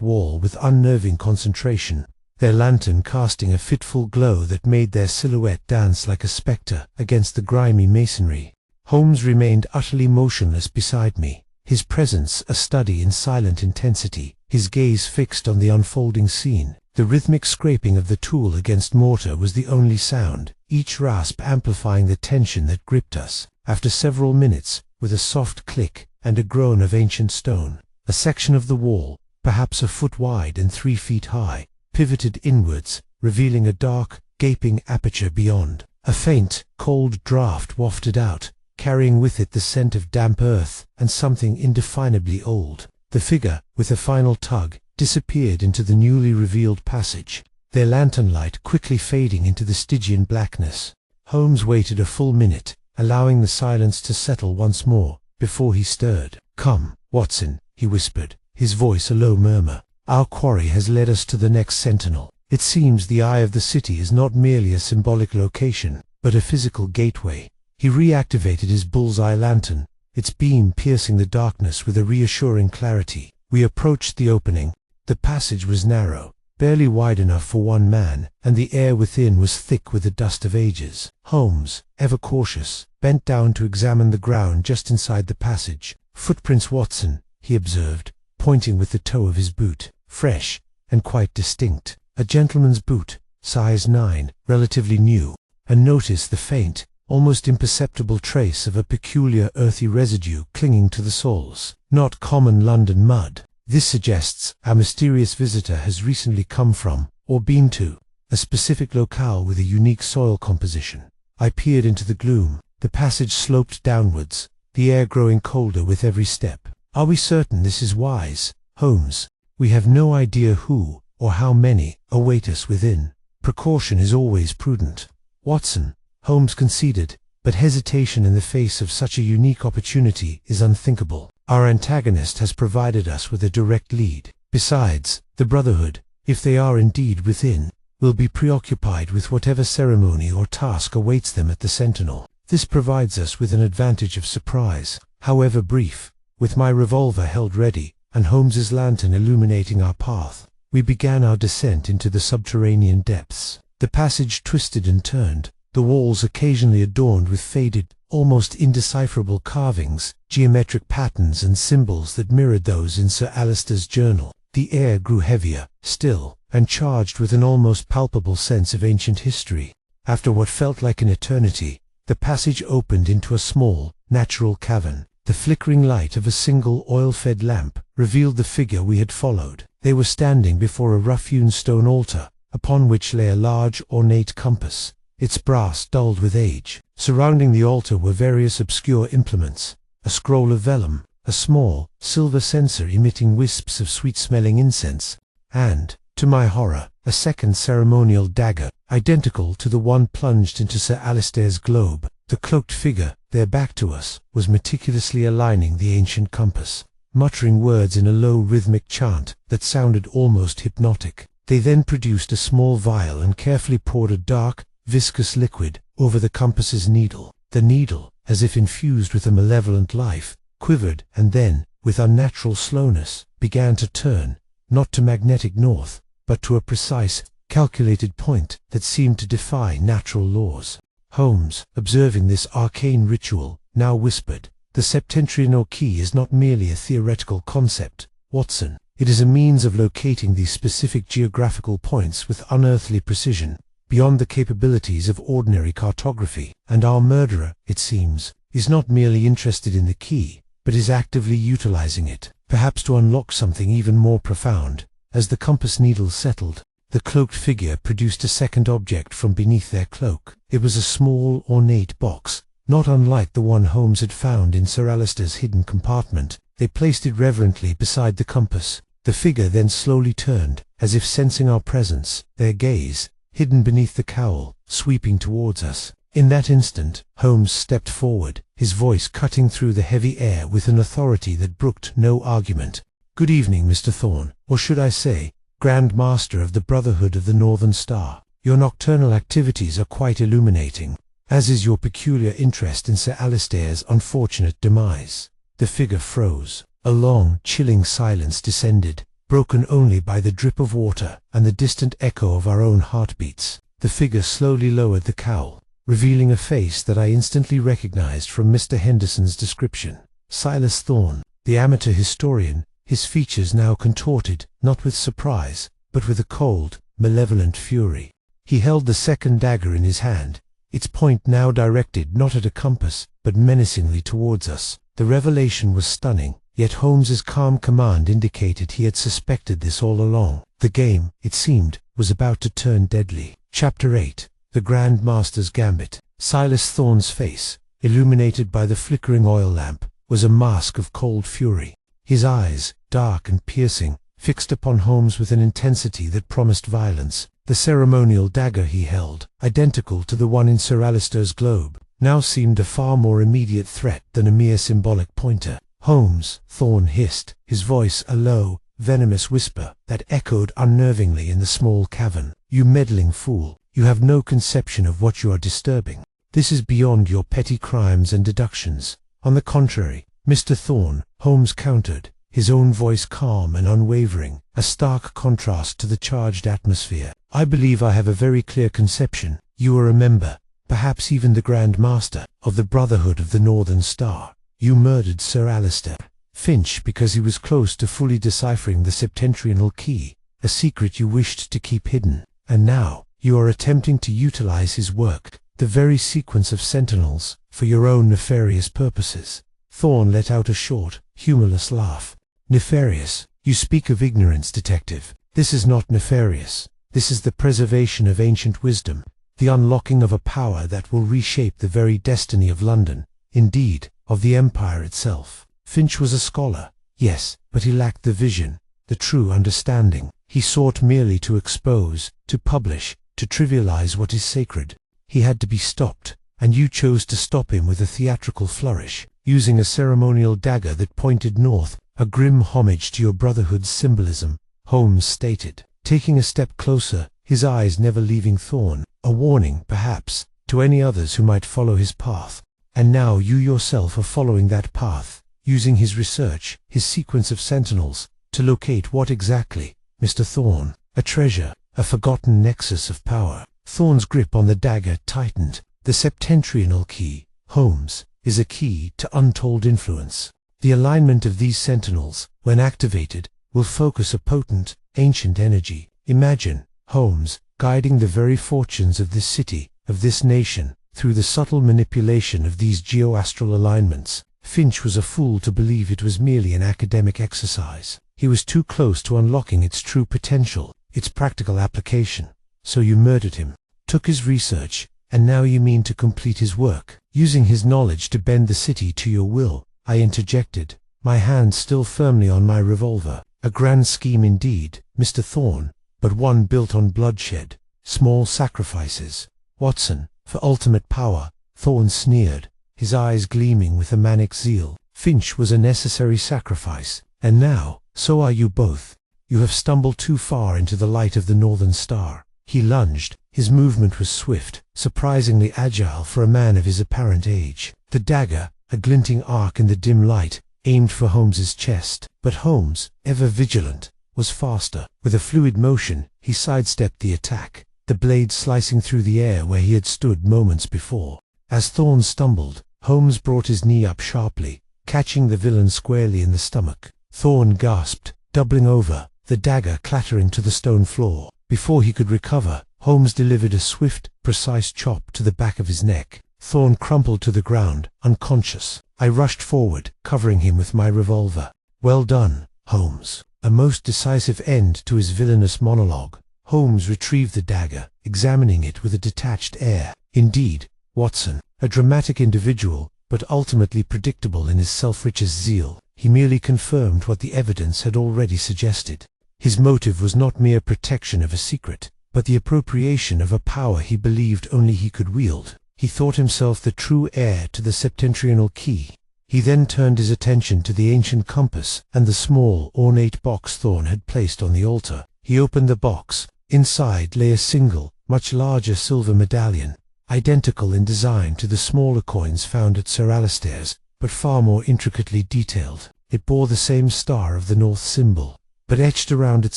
wall with unnerving concentration, their lantern casting a fitful glow that made their silhouette dance like a spectre against the grimy masonry. Holmes remained utterly motionless beside me, his presence a study in silent intensity, his gaze fixed on the unfolding scene. The rhythmic scraping of the tool against mortar was the only sound, each rasp amplifying the tension that gripped us. After several minutes, with a soft click and a groan of ancient stone, a section of the wall, perhaps a foot wide and 3 feet high, pivoted inwards, revealing a dark, gaping aperture beyond. A faint, cold draught wafted out, carrying with it the scent of damp earth and something indefinably old. The figure, with a final tug, disappeared into the newly revealed passage, their lantern light quickly fading into the Stygian blackness. Holmes waited a full minute, allowing the silence to settle once more, before he stirred. "Come, Watson," he whispered, his voice a low murmur. "Our quarry has led us to the next sentinel. It seems the eye of the city is not merely a symbolic location, but a physical gateway." He reactivated his bull's-eye lantern, its beam piercing the darkness with a reassuring clarity. We approached the opening. The passage was narrow, barely wide enough for one man, and the air within was thick with the dust of ages. Holmes, ever cautious, bent down to examine the ground just inside the passage. "Footprints, Watson," he observed, pointing with the toe of his boot. "Fresh, and quite distinct. A gentleman's boot, size 9, relatively new. And notice the faint, almost imperceptible trace of a peculiar earthy residue clinging to the soles. Not common London mud. This suggests our mysterious visitor has recently come from, or been to, a specific locale with a unique soil composition." I peered into the gloom. The passage sloped downwards, the air growing colder with every step. "Are we certain this is wise, Holmes? We have no idea who, or how many, await us within. Precaution is always prudent." "Watson," Holmes conceded, "but hesitation in the face of such a unique opportunity is unthinkable. Our antagonist has provided us with a direct lead. Besides, the Brotherhood, if they are indeed within, will be preoccupied with whatever ceremony or task awaits them at the Sentinel. This provides us with an advantage of surprise, however brief." With my revolver held ready, and Holmes's lantern illuminating our path, we began our descent into the subterranean depths. The passage twisted and turned, the walls occasionally adorned with faded, almost indecipherable carvings, geometric patterns and symbols that mirrored those in Sir Alister's journal. The air grew heavier, still, and charged with an almost palpable sense of ancient history. After what felt like an eternity, the passage opened into a small, natural cavern. The flickering light of a single oil-fed lamp revealed the figure we had followed. They were standing before a rough-hewn stone altar, upon which lay a large, ornate compass, its brass dulled with age. Surrounding the altar were various obscure implements, a scroll of vellum, a small, silver censer emitting wisps of sweet-smelling incense, and, to my horror, a second ceremonial dagger, identical to the one plunged into Sir Alister's globe. The cloaked figure, their back to us, was meticulously aligning the ancient compass, muttering words in a low rhythmic chant that sounded almost hypnotic. They then produced a small vial and carefully poured a dark, viscous liquid over the compass's needle. The needle, as if infused with a malevolent life, quivered and then, with unnatural slowness, began to turn, not to magnetic north, but to a precise, calculated point that seemed to defy natural laws. Holmes, observing this arcane ritual, now whispered, "The septentrional key is not merely a theoretical concept, Watson. It is a means of locating these specific geographical points with unearthly precision, beyond the capabilities of ordinary cartography. And our murderer, it seems, is not merely interested in the key, but is actively utilizing it, perhaps to unlock something even more profound." As the compass needle settled, the cloaked figure produced a second object from beneath their cloak. It was a small, ornate box, not unlike the one Holmes had found in Sir Alister's hidden compartment. They placed it reverently beside the compass, The figure then slowly turned, as if sensing our presence, their gaze, hidden beneath the cowl, sweeping towards us. In that instant, Holmes stepped forward, his voice cutting through the heavy air with an authority that brooked no argument. "Good evening, Mr. Thorne, or should I say, Grand Master of the Brotherhood of the Northern Star. Your nocturnal activities are quite illuminating, as is your peculiar interest in Sir Alistair's unfortunate demise." The figure froze. A long, chilling silence descended, broken only by the drip of water and the distant echo of our own heartbeats. The figure slowly lowered the cowl, revealing a face that I instantly recognized from Mr. Henderson's description. Silas Thorne, the amateur historian, his features now contorted, not with surprise, but with a cold, malevolent fury. He held the second dagger in his hand, its point now directed not at a compass, but menacingly towards us. The revelation was stunning, yet Holmes's calm command indicated he had suspected this all along. The game, it seemed, was about to turn deadly. Chapter 8. The Grand Master's Gambit. Silas Thorne's face, illuminated by the flickering oil lamp, was a mask of cold fury. His eyes, dark and piercing, fixed upon Holmes with an intensity that promised violence. The ceremonial dagger he held, identical to the one in Sir Alistair's globe, now seemed a far more immediate threat than a mere symbolic pointer. "Holmes," Thorne hissed, his voice a low, venomous whisper that echoed unnervingly in the small cavern. "You meddling fool, you have no conception of what you are disturbing. This is beyond your petty crimes and deductions." "On the contrary, Mr. Thorne," Holmes countered, his own voice calm and unwavering, a stark contrast to the charged atmosphere. "I believe I have a very clear conception. You are a member, perhaps even the Grand Master, of the Brotherhood of the Northern Star. You murdered Sir Alistair Finch because he was close to fully deciphering the septentrional key, a secret you wished to keep hidden. And now, you are attempting to utilize his work, the very sequence of sentinels, for your own nefarious purposes." Thorne let out a short, humorless laugh. "Nefarious? You speak of ignorance, detective. This is not nefarious. This is the preservation of ancient wisdom, the unlocking of a power that will reshape the very destiny of London, indeed, of the Empire itself." Finch was a scholar, yes, but he lacked the vision, the true understanding. He sought merely to expose, to publish, to trivialize what is sacred. He had to be stopped, and you chose to stop him with a theatrical flourish, using a ceremonial dagger that pointed north, a grim homage to your Brotherhood's symbolism, Holmes stated, taking a step closer, his eyes never leaving Thorne, a warning, perhaps, to any others who might follow his path. "And now you yourself are following that path, using his research, his sequence of sentinels, to locate what exactly, Mr. Thorne? A treasure, a forgotten nexus of power." Thorne's grip on the dagger tightened. "The septentrional key, Holmes, is a key to untold influence. The alignment of these sentinels, when activated, will focus a potent, ancient energy. Imagine, Holmes, guiding the very fortunes of this city, of this nation, through the subtle manipulation of these geoastral alignments." Finch was a fool to believe it was merely an academic exercise. He was too close to unlocking its true potential, its practical application. "So you murdered him, took his research, and now you mean to complete his work, using his knowledge to bend the city to your will," I interjected, my hand still firmly on my revolver. "A grand scheme indeed, Mr. Thorne, but one built on bloodshed, small sacrifices." "Watson, for ultimate power," Thorne sneered, his eyes gleaming with a manic zeal. "Finch was a necessary sacrifice, and now, so are you both. You have stumbled too far into the light of the Northern Star." He lunged. His movement was swift, surprisingly agile for a man of his apparent age. The dagger, a glinting arc in the dim light, aimed for Holmes's chest. But Holmes, ever vigilant, was faster. With a fluid motion, he sidestepped the attack, the blade slicing through the air where he had stood moments before. As Thorne stumbled, Holmes brought his knee up sharply, catching the villain squarely in the stomach. Thorne gasped, doubling over, the dagger clattering to the stone floor. Before he could recover, Holmes delivered a swift, precise chop to the back of his neck. Thorne crumpled to the ground, unconscious. I rushed forward, covering him with my revolver. "Well done, Holmes." A most decisive end to his villainous monologue. Holmes retrieved the dagger, examining it with a detached air. "Indeed, Watson, a dramatic individual, but ultimately predictable in his self-righteous zeal." he merely confirmed what the evidence had already suggested. His motive was not mere protection of a secret, but the appropriation of a power he believed only he could wield. He thought himself the true heir to the septentrional key. He then turned his attention to the ancient compass and the small, ornate box Thorn had placed on the altar. He opened the box. Inside lay a single, much larger silver medallion, identical in design to the smaller coins found at Sir Alistair's, but far more intricately detailed. It bore the same star of the North symbol, but etched around its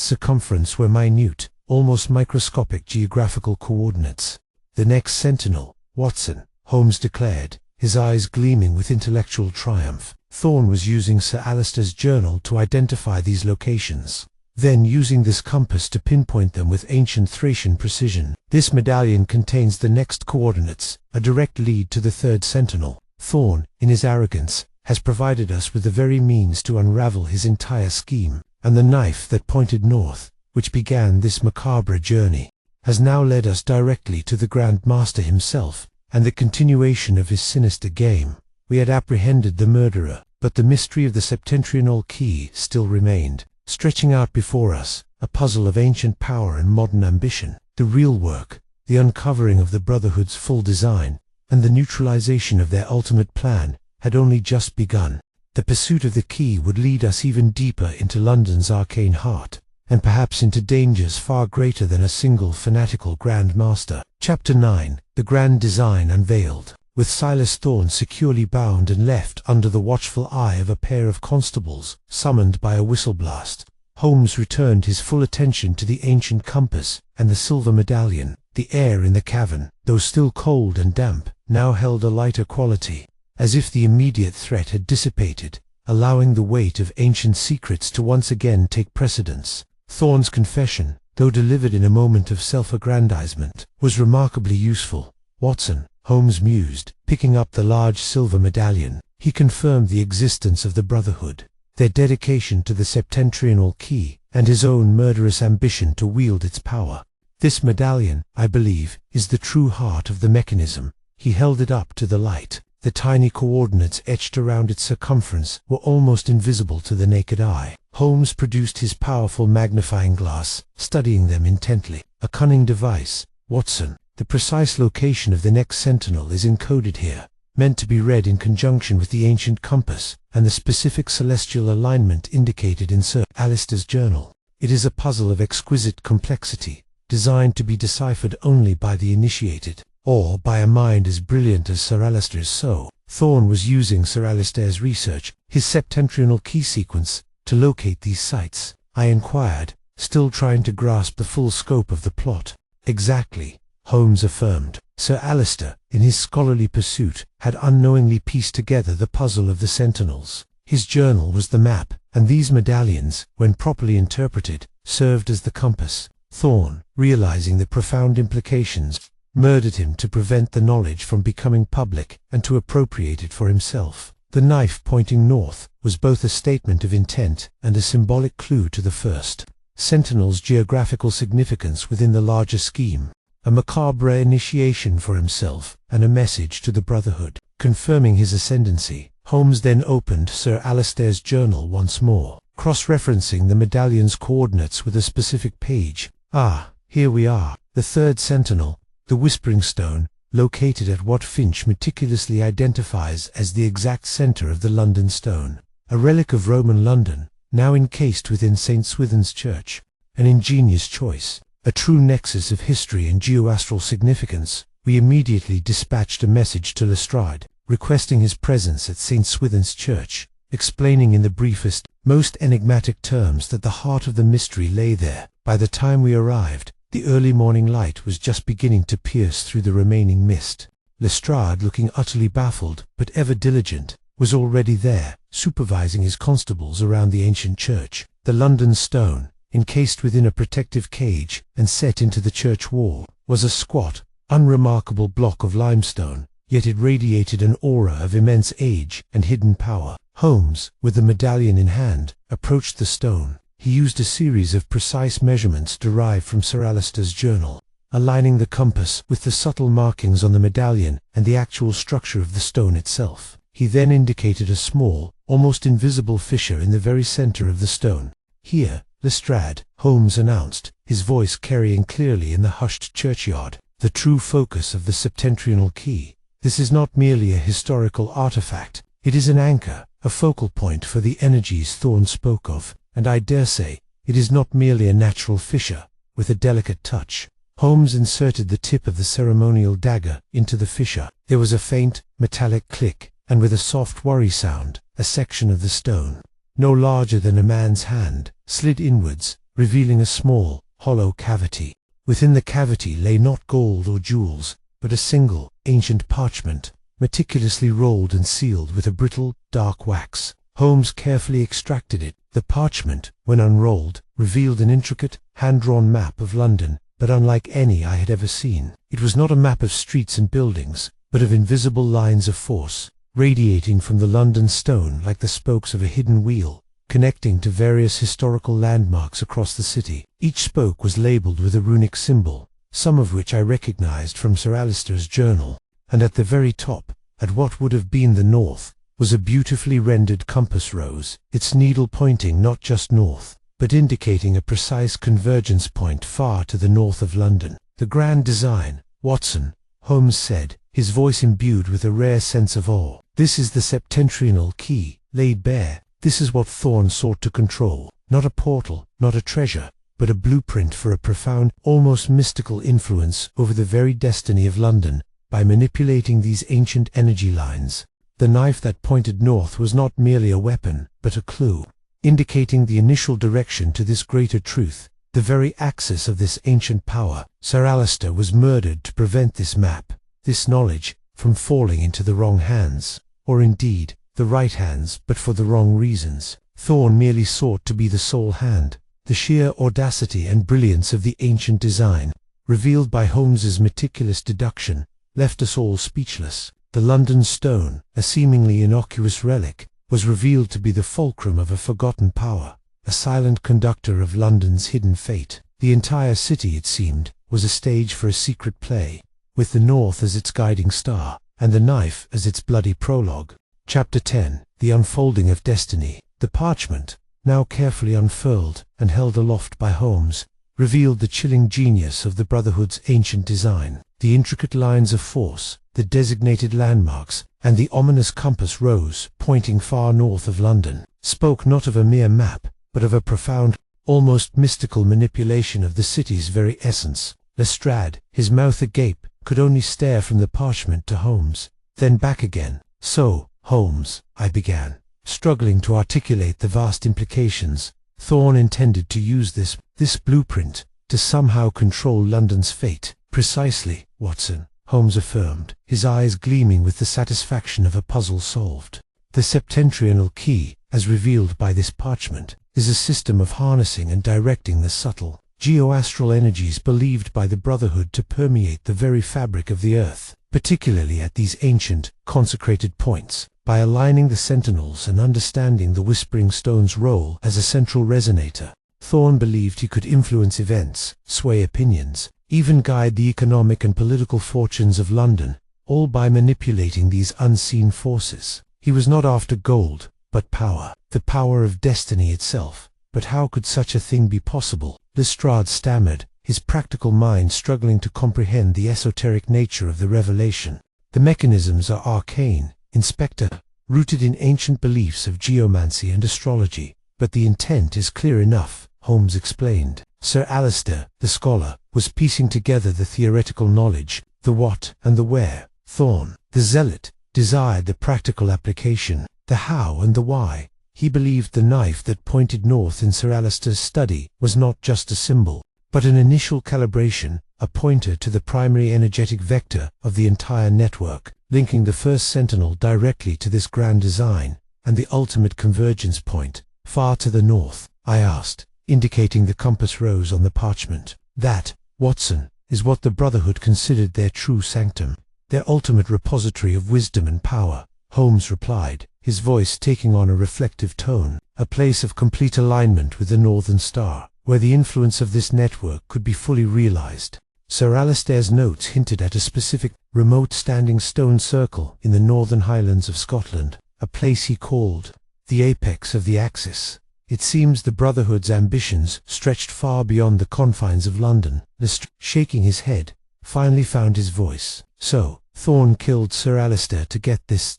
circumference were minute, almost microscopic geographical coordinates. "The next sentinel, Watson," Holmes declared, his eyes gleaming with intellectual triumph. Thorn was using Sir Alistair's journal to identify these locations, then using this compass to pinpoint them with ancient Thracian precision. "This medallion contains the next coordinates, a direct lead to the third sentinel. Thorn, in his arrogance, has provided us with the very means to unravel his entire scheme, and the knife that pointed north, which began this macabre journey, has now led us directly to the Grand Master himself, and the continuation of his sinister game. We had apprehended the murderer, but the mystery of the septentrional key still remained, stretching out before us, a puzzle of ancient power and modern ambition. The real work, the uncovering of the Brotherhood's full design, and the neutralization of their ultimate plan, had only just begun. The pursuit of the key would lead us even deeper into London's arcane heart, and perhaps into dangers far greater than a single fanatical Grand Master. Chapter 9. The Grand Design Unveiled. With Silas Thorn securely bound and left under the watchful eye of a pair of constables, summoned by a whistle blast, Holmes returned his full attention to the ancient compass and the silver medallion. The air in the cavern, though still cold and damp, now held a lighter quality, as if the immediate threat had dissipated, allowing the weight of ancient secrets to once again take precedence. Thorn's confession, though delivered in a moment of self-aggrandizement, was remarkably useful. "Watson," Holmes mused, picking up the large silver medallion. He confirmed the existence of the Brotherhood, their dedication to the septentrional key, and his own murderous ambition to wield its power. "This medallion, I believe, is the true heart of the mechanism." He held it up to the light. The tiny coordinates etched around its circumference were almost invisible to the naked eye. Holmes produced his powerful magnifying glass, studying them intently. "A cunning device, Watson. The precise location of the next sentinel is encoded here, meant to be read in conjunction with the ancient compass and the specific celestial alignment indicated in Sir Alistair's journal. It is a puzzle of exquisite complexity, designed to be deciphered only by the initiated, or by a mind as brilliant as Sir Alistair's. So, Thorn was using Sir Alistair's research, his septentrional key sequence, to locate these sites?" I inquired, still trying to grasp the full scope of the plot. "Exactly," Holmes affirmed. "Sir Alistair, in his scholarly pursuit, had unknowingly pieced together the puzzle of the sentinels. His journal was the map, and these medallions, when properly interpreted, served as the compass. Thorn, realizing the profound implications, murdered him to prevent the knowledge from becoming public and to appropriate it for himself. The knife pointing north was both a statement of intent and a symbolic clue to the first sentinel's geographical significance within the larger scheme, a macabre initiation for himself and a message to the Brotherhood. Confirming his ascendancy, Holmes then opened Sir Alistair's journal once more, cross-referencing the medallion's coordinates with a specific page. "Ah, here we are. The third sentinel, the Whispering Stone, located at what Finch meticulously identifies as the exact center of the London Stone, a relic of Roman London, now encased within St. Swithin's Church. An ingenious choice, a true nexus of history and geoastral significance." We immediately dispatched a message to Lestrade, requesting his presence at St. Swithin's Church, explaining in the briefest, most enigmatic terms that the heart of the mystery lay there. By the time we arrived, the early morning light was just beginning to pierce through the remaining mist. Lestrade, looking utterly baffled, but ever diligent, was already there, supervising his constables around the ancient church. The London Stone, encased within a protective cage and set into the church wall, was a squat, unremarkable block of limestone, yet it radiated an aura of immense age and hidden power. Holmes, with the medallion in hand, approached the stone. He used a series of precise measurements derived from Sir Alistair's journal, aligning the compass with the subtle markings on the medallion and the actual structure of the stone itself. He then indicated a small, almost invisible fissure in the very center of the stone. "Here, Lestrade," Holmes announced, his voice carrying clearly in the hushed churchyard, "the true focus of the septentrional key. This is not merely a historical artifact, it is an anchor, a focal point for the energies Thorne spoke of, and I dare say, it is not merely a natural fissure, with a delicate touch." Holmes inserted the tip of the ceremonial dagger into the fissure. There was a faint, metallic click, and with a soft worry sound, a section of the stone, no larger than a man's hand, slid inwards, revealing a small, hollow cavity. Within the cavity lay not gold or jewels, but a single, ancient parchment, meticulously rolled and sealed with a brittle, dark wax. Holmes carefully extracted it. The parchment, when unrolled, revealed an intricate, hand-drawn map of London, but unlike any I had ever seen. It was not a map of streets and buildings, but of invisible lines of force, radiating from the London stone like the spokes of a hidden wheel, connecting to various historical landmarks across the city. Each spoke was labeled with a runic symbol, some of which I recognized from Sir Alister's journal, and at the very top, at what would have been the north, was a beautifully rendered compass rose, its needle pointing not just north, but indicating a precise convergence point far to the north of London. "The grand design, Watson," Holmes said, his voice imbued with a rare sense of awe. "This is the septentrional key, laid bare. This is what Thorne sought to control. Not a portal, not a treasure, but a blueprint for a profound, almost mystical influence over the very destiny of London, by manipulating these ancient energy lines. The knife that pointed north was not merely a weapon, but a clue, indicating the initial direction to this greater truth, the very axis of this ancient power. Sir Alister was murdered to prevent this map, this knowledge, from falling into the wrong hands, or indeed, the right hands, but for the wrong reasons. Thorne merely sought to be the sole hand. The sheer audacity and brilliance of the ancient design, revealed by Holmes's meticulous deduction, left us all speechless. The London stone, a seemingly innocuous relic, was revealed to be the fulcrum of a forgotten power, a silent conductor of London's hidden fate. The entire city, it seemed, was a stage for a secret play, with the north as its guiding star, and the knife as its bloody prologue. Chapter 10. The Unfolding of Destiny. The parchment, now carefully unfurled and held aloft by Holmes, revealed the chilling genius of the Brotherhood's ancient design. The intricate lines of force, the designated landmarks, and the ominous compass rose, pointing far north of London, spoke not of a mere map, but of a profound, almost mystical manipulation of the city's very essence. Lestrade, his mouth agape, could only stare from the parchment to Holmes, then back again. "So, Holmes," I began, struggling to articulate the vast implications. "Thorne intended to use this blueprint to somehow control London's fate." "Precisely, Watson," Holmes affirmed, his eyes gleaming with the satisfaction of a puzzle solved. "The septentrional key, as revealed by this parchment, is a system of harnessing and directing the subtle, geoastral energies believed by the Brotherhood to permeate the very fabric of the earth, particularly at these ancient, consecrated points. By aligning the sentinels and understanding the Whispering Stone's role as a central resonator, Thorne believed he could influence events, sway opinions, even guide the economic and political fortunes of London, all by manipulating these unseen forces. He was not after gold, but power, the power of destiny itself. But how could such a thing be possible? Lestrade stammered, his practical mind struggling to comprehend the esoteric nature of the revelation. "The mechanisms are arcane, Inspector, rooted in ancient beliefs of geomancy and astrology, but the intent is clear enough," Holmes explained. Sir Alister, the scholar, was piecing together the theoretical knowledge, the what and the where. Thorne, the zealot, desired the practical application, the how and the why. He believed the knife that pointed north in Sir Alister's study was not just a symbol, but an initial calibration, a pointer to the primary energetic vector of the entire network, linking the first sentinel directly to this grand design, and the ultimate convergence point, far to the north. I asked, indicating the compass rose on the parchment. "That, Watson, is what the Brotherhood considered their true sanctum, their ultimate repository of wisdom and power," Holmes replied, his voice taking on a reflective tone. "A place of complete alignment with the Northern Star, where the influence of this network could be fully realized." Sir Alistair's notes hinted at a specific, remote standing stone circle in the northern highlands of Scotland, a place he called the apex of the axis. It seems the Brotherhood's ambitions stretched far beyond the confines of London. Lestrade, shaking his head, finally found his voice. So, Thorne killed Sir Alistair to get this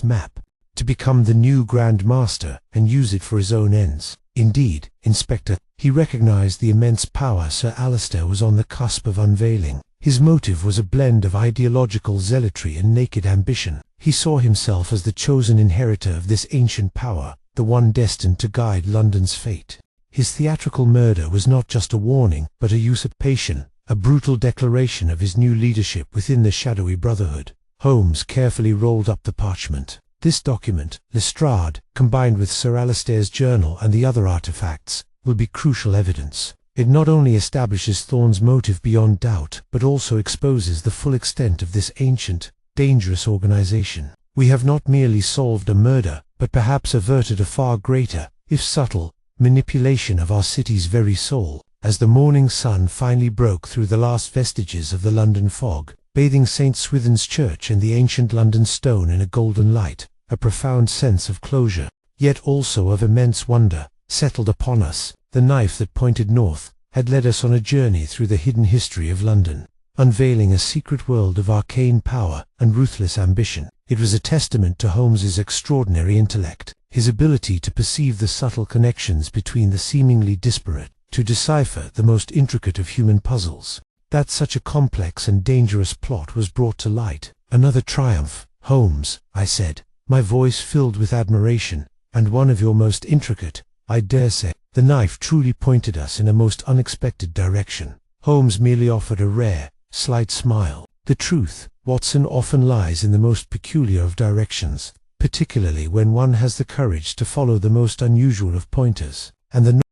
map, to become the new Grand Master and use it for his own ends. Indeed, Inspector, he recognized the immense power Sir Alistair was on the cusp of unveiling. His motive was a blend of ideological zealotry and naked ambition. He saw himself as the chosen inheritor of this ancient power, the one destined to guide London's fate. His theatrical murder was not just a warning, but a usurpation, a brutal declaration of his new leadership within the shadowy Brotherhood. Holmes carefully rolled up the parchment. This document, Lestrade, combined with Sir Alistair's journal and the other artifacts, will be crucial evidence. It not only establishes Thorne's motive beyond doubt, but also exposes the full extent of this ancient, dangerous organization. We have not merely solved a murder, but perhaps averted a far greater, if subtle, manipulation of our city's very soul. As the morning sun finally broke through the last vestiges of the London fog, bathing St. Swithin's Church and the ancient London stone in a golden light, a profound sense of closure, yet also of immense wonder, settled upon us. The knife that pointed north had led us on a journey through the hidden history of London, unveiling a secret world of arcane power and ruthless ambition. It was a testament to Holmes's extraordinary intellect, his ability to perceive the subtle connections between the seemingly disparate, to decipher the most intricate of human puzzles, that such a complex and dangerous plot was brought to light. Another triumph, Holmes, I said, my voice filled with admiration, and one of your most intricate, I dare say. The knife truly pointed us in a most unexpected direction. Holmes merely offered a rare, slight smile. The truth, Watson, often lies in the most peculiar of directions, particularly when one has the courage to follow the most unusual of pointers, and the